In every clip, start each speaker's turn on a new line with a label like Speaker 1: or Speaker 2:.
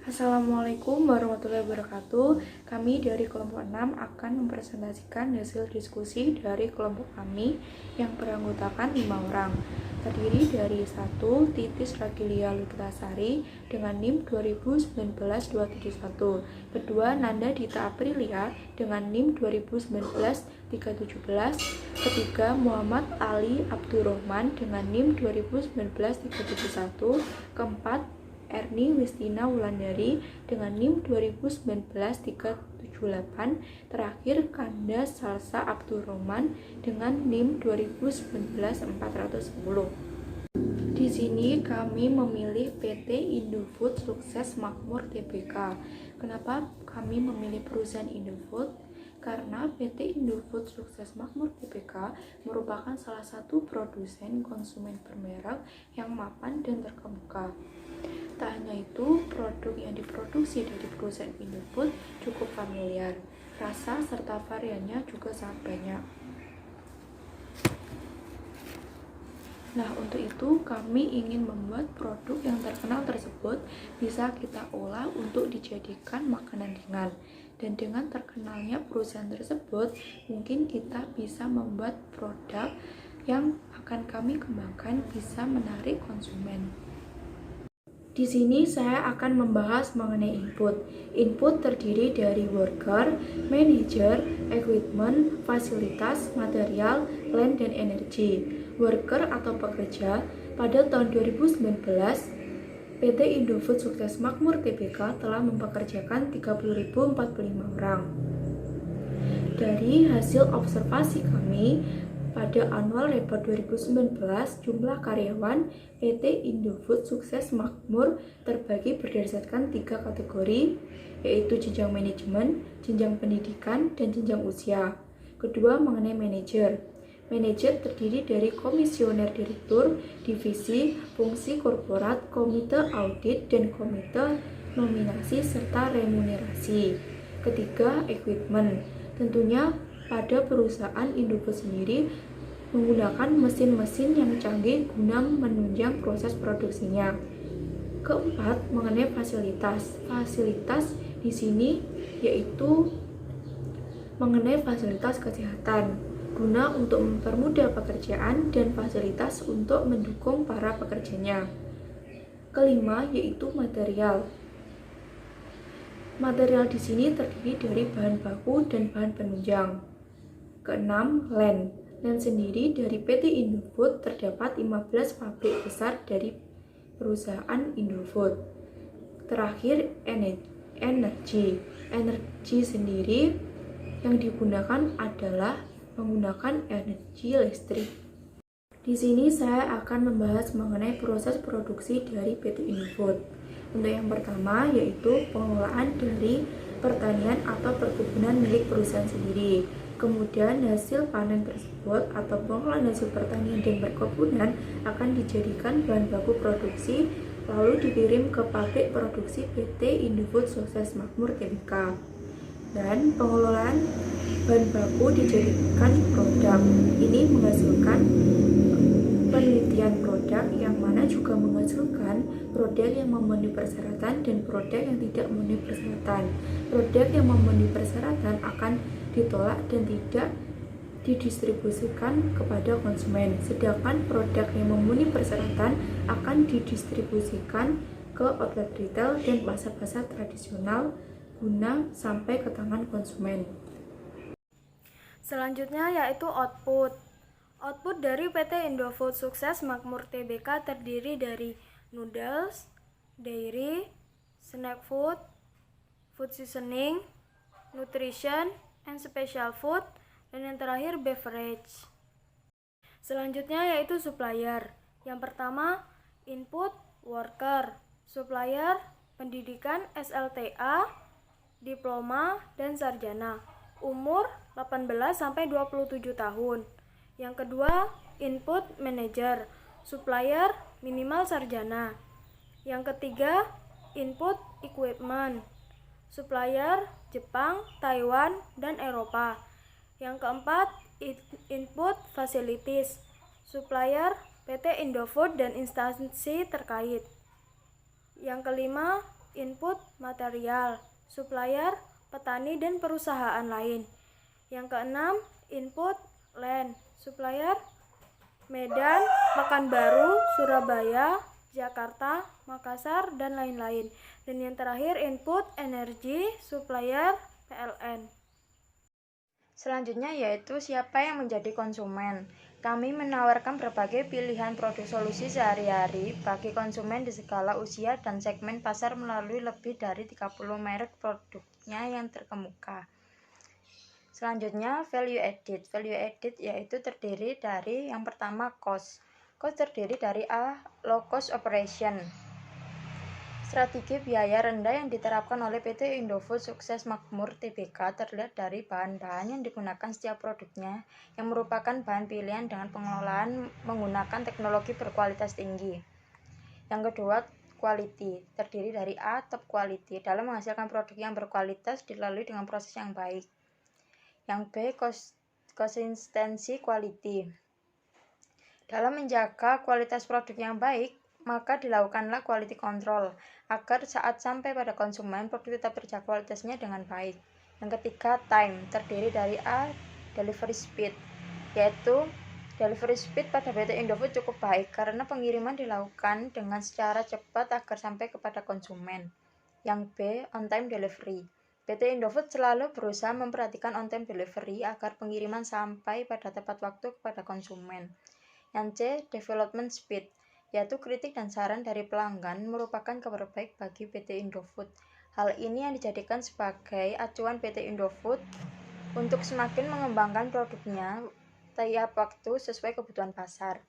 Speaker 1: Assalamualaikum warahmatullahi wabarakatuh. Kami dari kelompok 6 akan mempresentasikan hasil diskusi dari kelompok kami yang beranggotakan 5 orang. Terdiri dari 1. Titis Ragilia Lutasari dengan NIM 2019-271. Kedua, Nanda Dita Aprilia dengan NIM 2019-317. Ketiga, Muhammad Ali Abdurrahman dengan NIM 2019-371. Keempat, Erni Wistina Wulandari dengan NIM 2019-378. Terakhir, Kanda Salsa Abdurrahman dengan NIM 2019-410. Di sini kami memilih PT Indofood Sukses Makmur Tbk. Kenapa kami memilih perusahaan Indofood? Karena PT Indofood Sukses Makmur Tbk merupakan salah satu produsen konsumen bermerek yang mapan dan terkemuka. Tak hanya itu, produk yang diproduksi dari perusahaan Indofood cukup familiar, rasa serta variannya juga sangat banyak. Nah, untuk itu kami ingin membuat produk yang terkenal tersebut bisa kita olah untuk dijadikan makanan ringan. Dan dengan terkenalnya perusahaan tersebut, mungkin kita bisa membuat produk yang akan kami kembangkan bisa menarik konsumen. Di sini saya akan membahas mengenai input. Input terdiri dari worker, manager, equipment, fasilitas, material, land, dan energi. Worker atau pekerja, pada tahun 2019, PT Indofood Sukses Makmur Tbk telah mempekerjakan 30.045 orang. Dari hasil observasi kami, pada annual report 2019, jumlah karyawan PT Indofood Sukses Makmur terbagi berdasarkan 3 kategori, yaitu jenjang manajemen, jenjang pendidikan, dan jenjang usia. Kedua, mengenai manajer. Manajer terdiri dari komisioner direktur, divisi, fungsi korporat, komite audit, dan komite nominasi serta remunerasi. Ketiga, equipment. Tentunya pada perusahaan Indofood sendiri menggunakan mesin-mesin yang canggih guna menunjang proses produksinya. Keempat, mengenai fasilitas. Fasilitas di sini yaitu mengenai fasilitas kesehatan guna untuk mempermudah pekerjaan dan fasilitas untuk mendukung para pekerjanya. Kelima, yaitu material. Material di sini terdiri dari bahan baku dan bahan penunjang. Keenam, land. Land sendiri dari PT Indofood terdapat 15 pabrik besar dari perusahaan Indofood. Terakhir, energi. Energi sendiri yang digunakan adalah menggunakan energi listrik. Di sini saya akan membahas mengenai proses produksi dari PT Indofood. Untuk yang pertama yaitu pengelolaan dari pertanian atau perkebunan milik perusahaan sendiri. Kemudian hasil panen tersebut atau pengolahan hasil pertanian dan perkebunan akan dijadikan bahan baku produksi lalu dikirim ke pabrik produksi PT Indofood Sukses Makmur Tbk. Dan pengelolaan bahan baku dijadikan produk. Ini menghasilkan penelitian produk yang mana juga menghasilkan produk yang memenuhi persyaratan dan produk yang tidak memenuhi persyaratan. Produk yang memenuhi persyaratan akan ditolak dan tidak didistribusikan kepada konsumen, sedangkan produk yang memenuhi persyaratan akan didistribusikan ke outlet retail dan pasar-pasar tradisional guna sampai ke tangan konsumen.
Speaker 2: Selanjutnya yaitu output. Output dari PT Indofood Sukses Makmur Tbk terdiri dari noodles, dairy, snack food, food seasoning, nutrition, and special food, dan yang terakhir beverage. Selanjutnya yaitu supplier. Yang pertama, input worker, supplier pendidikan SLTA, diploma, dan sarjana, umur 18-27 tahun. Yang kedua, input manager, supplier minimal sarjana. Yang ketiga, input equipment, supplier Jepang, Taiwan, dan Eropa. Yang keempat, input facilities, supplier PT Indofood dan instansi terkait. Yang kelima, input material, supplier, petani, dan perusahaan lain. Yang keenam, input land, supplier, Medan, Pekanbaru, Surabaya, Jakarta, Makassar, dan lain-lain. Dan yang terakhir, input energi, supplier, PLN.
Speaker 3: Selanjutnya yaitu siapa yang menjadi konsumen. Kami menawarkan berbagai pilihan produk solusi sehari-hari bagi konsumen di segala usia dan segmen pasar melalui lebih dari 30 merek produknya yang terkemuka. Selanjutnya value added. Value added yaitu terdiri dari yang pertama cost. Cost terdiri dari A. Low cost operation. Strategi biaya rendah yang diterapkan oleh PT Indofood Sukses Makmur Tbk terlihat dari bahan-bahan yang digunakan setiap produknya yang merupakan bahan pilihan dengan pengelolaan menggunakan teknologi berkualitas tinggi. Yang kedua, quality, terdiri dari A. Top quality, dalam menghasilkan produk yang berkualitas dilalui dengan proses yang baik. Yang B. Consistency quality, dalam menjaga kualitas produk yang baik, maka dilakukanlah quality control agar saat sampai pada konsumen produk tetap terjaga kualitasnya dengan baik. Yang ketiga, time, terdiri dari A. Delivery speed, yaitu delivery speed pada PT Indofood cukup baik karena pengiriman dilakukan dengan secara cepat agar sampai kepada konsumen. Yang B. On time delivery, PT Indofood selalu berusaha memperhatikan on time delivery agar pengiriman sampai pada tepat waktu kepada konsumen. Yang C. Development speed, yaitu kritik dan saran dari pelanggan merupakan kabar baik bagi PT Indofood. Hal ini yang dijadikan sebagai acuan PT Indofood untuk semakin mengembangkan produknya tiap waktu sesuai kebutuhan pasar.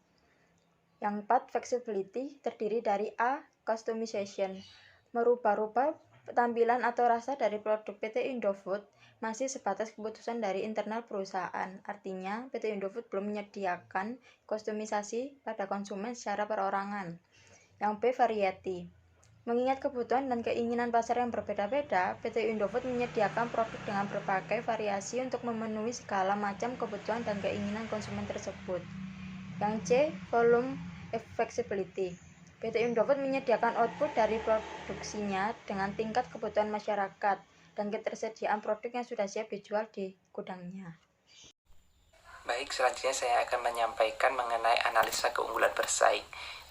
Speaker 3: Yang 4. Flexibility, terdiri dari A. Customization, merubah-rubah tampilan atau rasa dari produk PT Indofood masih sebatas keputusan dari internal perusahaan. Artinya, PT Indofood belum menyediakan kustomisasi pada konsumen secara perorangan. Yang B. Variety, mengingat kebutuhan dan keinginan pasar yang berbeda-beda, PT Indofood menyediakan produk dengan berbagai variasi untuk memenuhi segala macam kebutuhan dan keinginan konsumen tersebut. Yang C. Volume flexibility, PT Indofood menyediakan output dari produksinya dengan tingkat kebutuhan masyarakat dan ketersediaan produk yang sudah siap dijual di gudangnya.
Speaker 4: Baik, selanjutnya saya akan menyampaikan mengenai analisa keunggulan bersaing.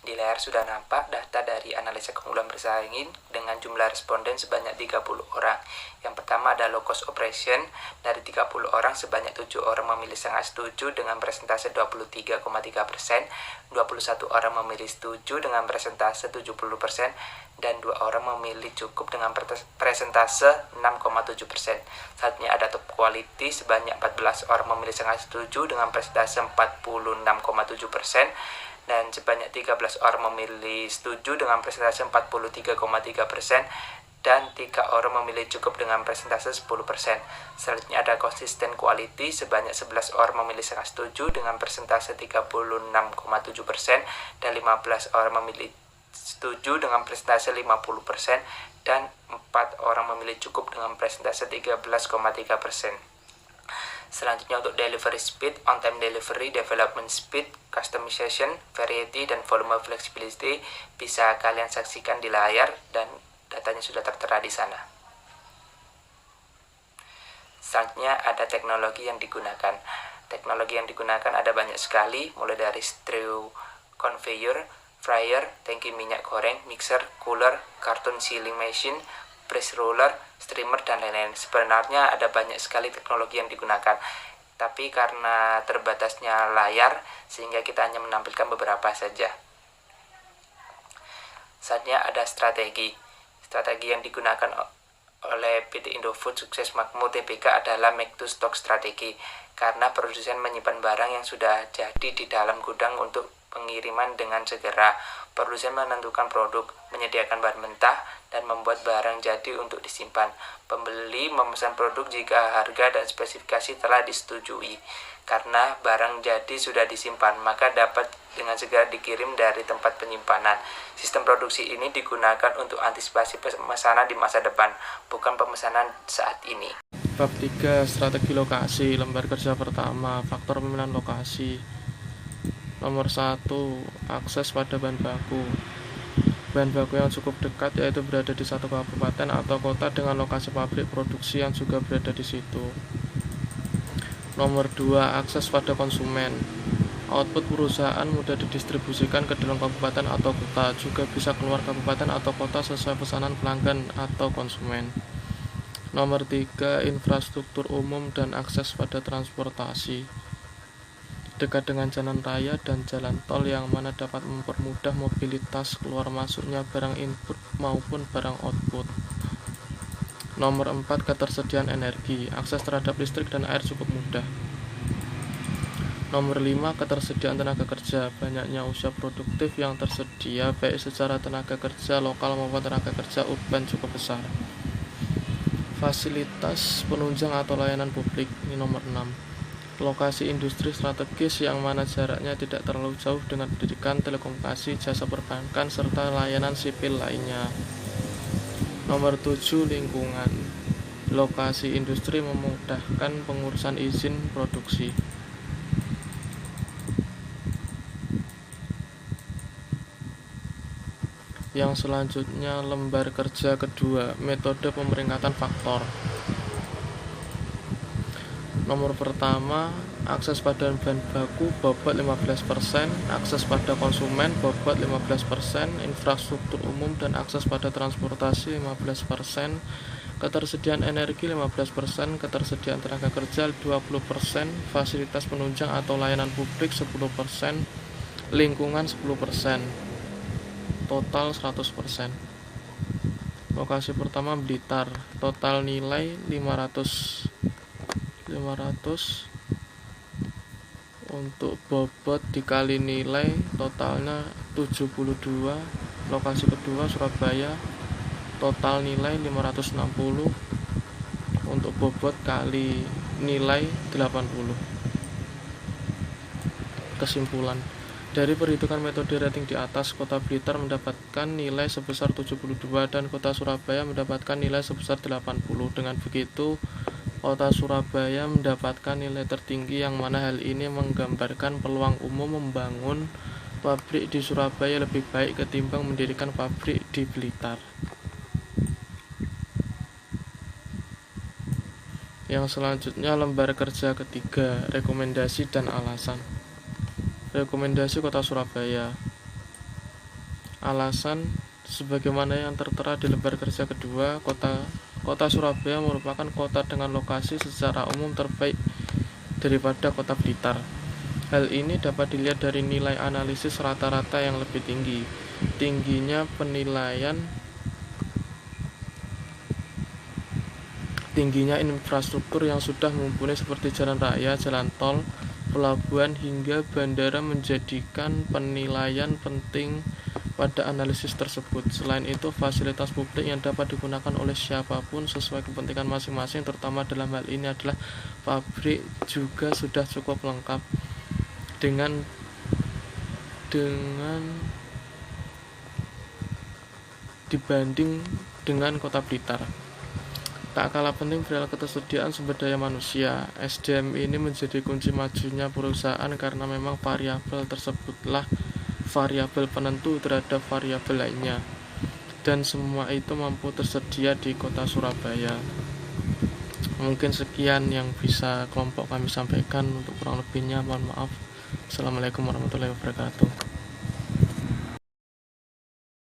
Speaker 4: Di layar sudah nampak data dari analisa keunggulan bersaing dengan jumlah responden sebanyak 30 orang. Yang pertama ada low cost operation. Dari 30 orang, sebanyak 7 orang memilih sangat setuju dengan persentase 23,3%, 21 orang memilih setuju dengan persentase 70%, dan 2 orang memilih cukup dengan persentase 6,7%. Selanjutnya ada top quality, sebanyak 14 orang memilih sangat setuju dengan persentase 46,7%, dan sebanyak 13 orang memilih setuju dengan persentase 43,3%, dan 3 orang memilih cukup dengan persentase 10%. Selanjutnya ada consistent quality, sebanyak 11 orang memilih sangat setuju dengan persentase 36,7%, dan 15 orang memilih setuju dengan persentase 50%, dan 4 orang memilih cukup dengan persentase 13,3%. Selanjutnya untuk delivery speed, on time delivery, development speed, customization, variety, dan volume flexibility bisa kalian saksikan di layar dan datanya sudah tertera di sana. Selanjutnya ada teknologi yang digunakan. Teknologi yang digunakan ada banyak sekali, mulai dari straw conveyor, fryer, tangki minyak goreng, mixer, cooler, carton sealing machine, press roller, streamer, dan lain-lain. Sebenarnya ada banyak sekali teknologi yang digunakan, tapi karena terbatasnya layar sehingga kita hanya menampilkan beberapa saja. Selanjutnya ada strategi. Strategi yang digunakan oleh PT Indofood Sukses Makmur Tbk adalah make to stock strategi, karena produsen menyimpan barang yang sudah jadi di dalam gudang untuk pengiriman dengan segera. Produsen menentukan produk, menyediakan bahan mentah, dan membuat barang jadi untuk disimpan. Pembeli memesan produk jika harga dan spesifikasi telah disetujui. Karena barang jadi sudah disimpan, maka dapat dengan segera dikirim dari tempat penyimpanan. Sistem produksi ini digunakan untuk antisipasi pemesanan di masa depan, bukan pemesanan saat ini.
Speaker 5: Bab 3, strategi lokasi, lembar kerja pertama, faktor pemilihan lokasi. Nomor 1, akses pada bahan baku. bahan baku yang cukup dekat, yaitu berada di satu kabupaten atau kota dengan lokasi pabrik produksi yang juga berada di situ. Nomor 2, akses pada konsumen. Output perusahaan mudah didistribusikan ke dalam kabupaten atau kota, juga bisa keluar kabupaten atau kota sesuai pesanan pelanggan atau konsumen. Nomor 3, infrastruktur umum dan akses pada transportasi. Dekat dengan jalan raya dan jalan tol yang mana dapat mempermudah mobilitas keluar masuknya barang input maupun barang output. Nomor 4, ketersediaan energi. Akses terhadap listrik dan air cukup mudah. Nomor 5, ketersediaan tenaga kerja. Banyaknya usaha produktif yang tersedia baik secara tenaga kerja lokal maupun tenaga kerja urban cukup besar. Fasilitas penunjang atau layanan publik. Ini nomor 6. Lokasi industri strategis yang mana jaraknya tidak terlalu jauh dengan pendidikan, telekomunikasi, jasa perbankan, serta layanan sipil lainnya. Nomor 7, lingkungan. Lokasi industri memudahkan pengurusan izin produksi. Yang selanjutnya, lembar kerja kedua, metode pemeringkatan faktor. Nomor pertama, akses pada bahan baku bobot 15%, akses pada konsumen bobot 15%, infrastruktur umum dan akses pada transportasi 15%, ketersediaan energi 15%, ketersediaan tenaga kerja 20%, fasilitas penunjang atau layanan publik 10%, lingkungan 10%. Total 100%. Lokasi pertama Blitar, total nilai 500 untuk bobot dikali nilai totalnya 72. Lokasi kedua Surabaya, total nilai 560 untuk bobot kali nilai 80. Kesimpulan, dari perhitungan metode rating di atas, Kota Blitar mendapatkan nilai sebesar 72 dan Kota Surabaya mendapatkan nilai sebesar 80. Dengan begitu, Kota Surabaya mendapatkan nilai tertinggi, yang mana hal ini menggambarkan peluang umum membangun pabrik di Surabaya lebih baik ketimbang mendirikan pabrik di Blitar. Yang selanjutnya, lembar kerja ketiga, rekomendasi dan alasan. Rekomendasi Kota Surabaya. Alasan, sebagaimana yang tertera di lembar kerja kedua, Kota Surabaya merupakan kota dengan lokasi secara umum terbaik daripada Kota Blitar. Hal ini dapat dilihat dari nilai analisis rata-rata yang lebih tinggi, tingginya infrastruktur yang sudah mumpuni seperti jalan raya, jalan tol, pelabuhan hingga bandara menjadikan penilaian penting pada analisis tersebut. Selain itu, fasilitas publik yang dapat digunakan oleh siapapun sesuai kepentingan masing-masing, terutama dalam hal ini adalah pabrik, juga sudah cukup lengkap dengan dibanding dengan Kota Blitar. Tak kalah penting perihal ketersediaan sumber daya manusia. SDM ini menjadi kunci majunya perusahaan karena memang variabel tersebutlah variabel penentu terhadap variabel lainnya, dan semua itu mampu tersedia di Kota Surabaya. Mungkin sekian yang bisa kelompok kami sampaikan, untuk kurang lebihnya mohon maaf. Assalamualaikum warahmatullahi wabarakatuh.